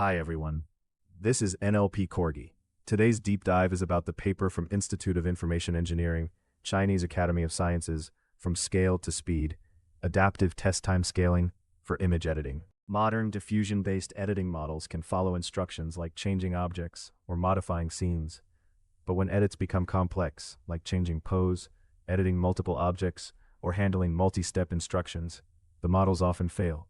Hi everyone. This is NLP Corgi. Today's deep dive is about the paper from Institute of Information Engineering, Chinese Academy of Sciences, From Scale to Speed, Adaptive Test Time Scaling for Image Editing. Modern diffusion-based editing models can follow instructions like changing objects or modifying scenes. But when edits become complex, like changing pose, editing multiple objects, or handling multi-step instructions, the models often fail.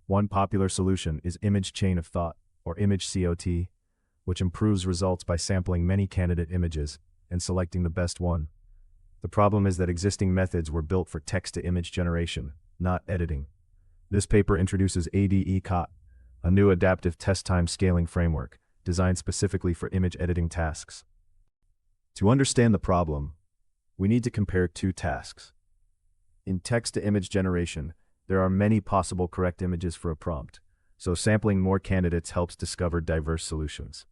One popular solution is image chain of thought, or image COT, which improves results by sampling many candidate images and selecting the best one. The problem is that existing methods were built for text-to-image generation, not editing. This paper introduces ADE-COT, a new adaptive test time scaling framework designed specifically for image editing tasks. To understand the problem, we need to compare two tasks. In text-to-image generation, there are many possible correct images for a prompt, so sampling more candidates helps discover diverse solutions.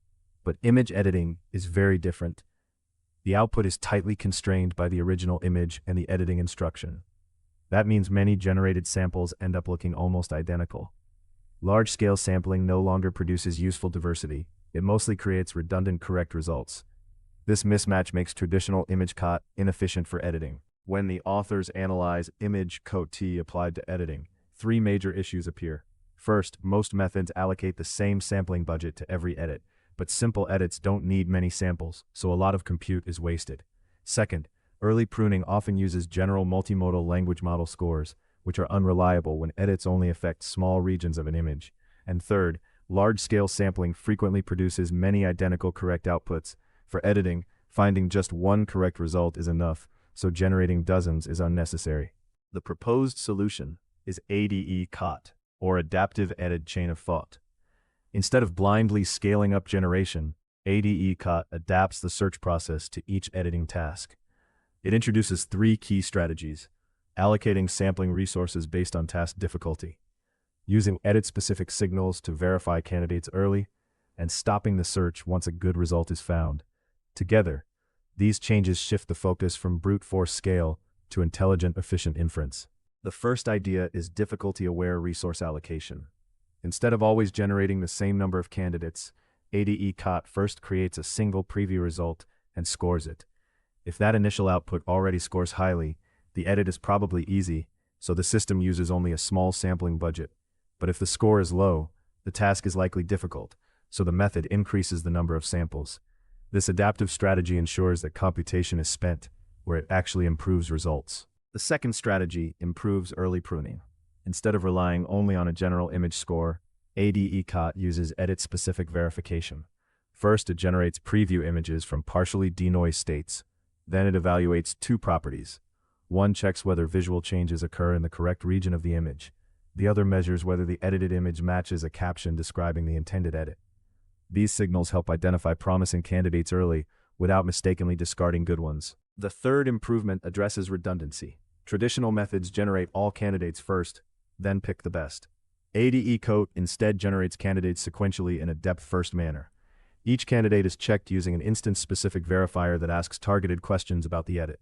But image editing is very different. The output is tightly constrained by the original image and the editing instruction. That means many generated samples end up looking almost identical. Large-scale sampling no longer produces useful diversity. It mostly creates redundant correct results. This mismatch makes traditional image COT inefficient for editing. When the authors analyze image COT applied to editing, three major issues appear. First, most methods allocate the same sampling budget to every edit, but simple edits don't need many samples, so a lot of compute is wasted. Second, early pruning often uses general multimodal language model scores, which are unreliable when edits only affect small regions of an image. And third, large-scale sampling frequently produces many identical correct outputs. For editing, finding just one correct result is enough, so generating dozens is unnecessary. The proposed solution is ADE-COT, or Adaptive Edit Chain of Thought. Instead of blindly scaling up generation, ADE-COT adapts the search process to each editing task. It introduces three key strategies: allocating sampling resources based on task difficulty, using edit-specific signals to verify candidates early, and stopping the search once a good result is found. Together, these changes shift the focus from brute force scale to intelligent, efficient inference. The first idea is difficulty-aware resource allocation. Instead of always generating the same number of candidates, ADE-COT first creates a single preview result and scores it. If that initial output already scores highly, the edit is probably easy, so the system uses only a small sampling budget. But if the score is low, the task is likely difficult, so the method increases the number of samples. This adaptive strategy ensures that computation is spent where it actually improves results. The second strategy improves early pruning. Instead of relying only on a general image score, ADE-COT uses edit-specific verification. First, it generates preview images from partially denoised states. Then it evaluates two properties. One checks whether visual changes occur in the correct region of the image. The other measures whether the edited image matches a caption describing the intended edit. These signals help identify promising candidates early without mistakenly discarding good ones. The third improvement addresses redundancy. Traditional methods generate all candidates first, then pick the best. ADE-COT instead generates candidates sequentially in a depth-first manner. Each candidate is checked using an instance-specific verifier that asks targeted questions about the edit.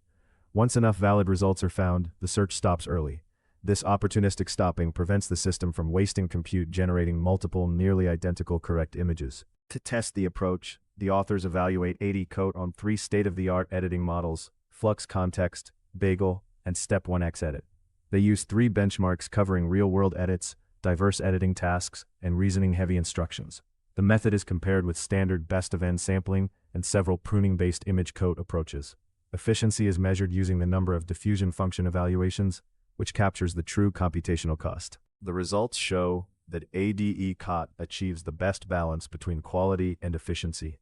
Once enough valid results are found, the search stops early. This opportunistic stopping prevents the system from wasting compute generating multiple, nearly identical correct images. To test the approach, the authors evaluate ADE-COT on three state-of-the-art editing models: Flux Context, Bagel, and Step 1x Edit. They use three benchmarks covering real-world edits, diverse editing tasks, and reasoning-heavy instructions. The method is compared with standard best-of-n sampling and several pruning-based image COT approaches. Efficiency is measured using the number of diffusion function evaluations, which captures the true computational cost. The results show that ADE-COT achieves the best balance between quality and efficiency.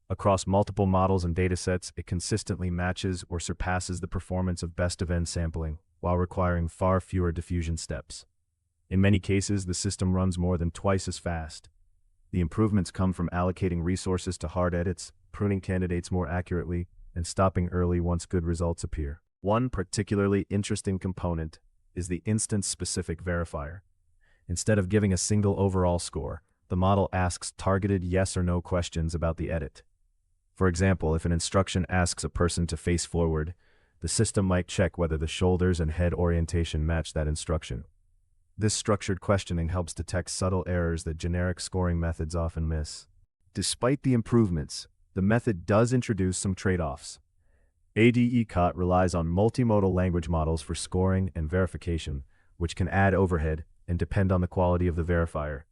Across multiple models and datasets, it consistently matches or surpasses the performance of best-of-n sampling, while requiring far fewer diffusion steps. In many cases, the system runs more than twice as fast. The improvements come from allocating resources to hard edits, pruning candidates more accurately, and stopping early once good results appear. One particularly interesting component is the instance-specific verifier. Instead of giving a single overall score, the model asks targeted yes or no questions about the edit. For example, if an instruction asks a person to face forward, the system might check whether the shoulders and head orientation match that instruction. This structured questioning helps detect subtle errors that generic scoring methods often miss. Despite the improvements, the method does introduce some trade-offs. ADE-COT relies on multimodal language models for scoring and verification, which can add overhead and depend on the quality of the verifier.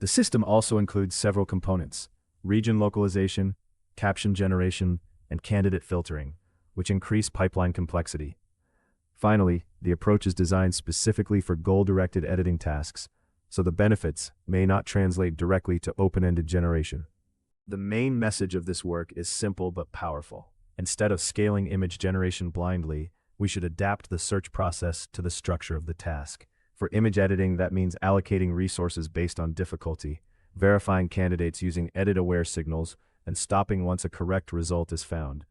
The system also includes several components: region localization, caption generation, and candidate filtering, which increase pipeline complexity. Finally, the approach is designed specifically for goal-directed editing tasks, so the benefits may not translate directly to open-ended generation. The main message of this work is simple but powerful. Instead of scaling image generation blindly, we should adapt the search process to the structure of the task. For image editing, that means allocating resources based on difficulty, verifying candidates using edit-aware signals, and stopping once a correct result is found.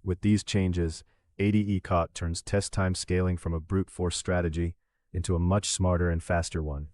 With these changes, ADE-COT turns test time scaling from a brute force strategy into a much smarter and faster one.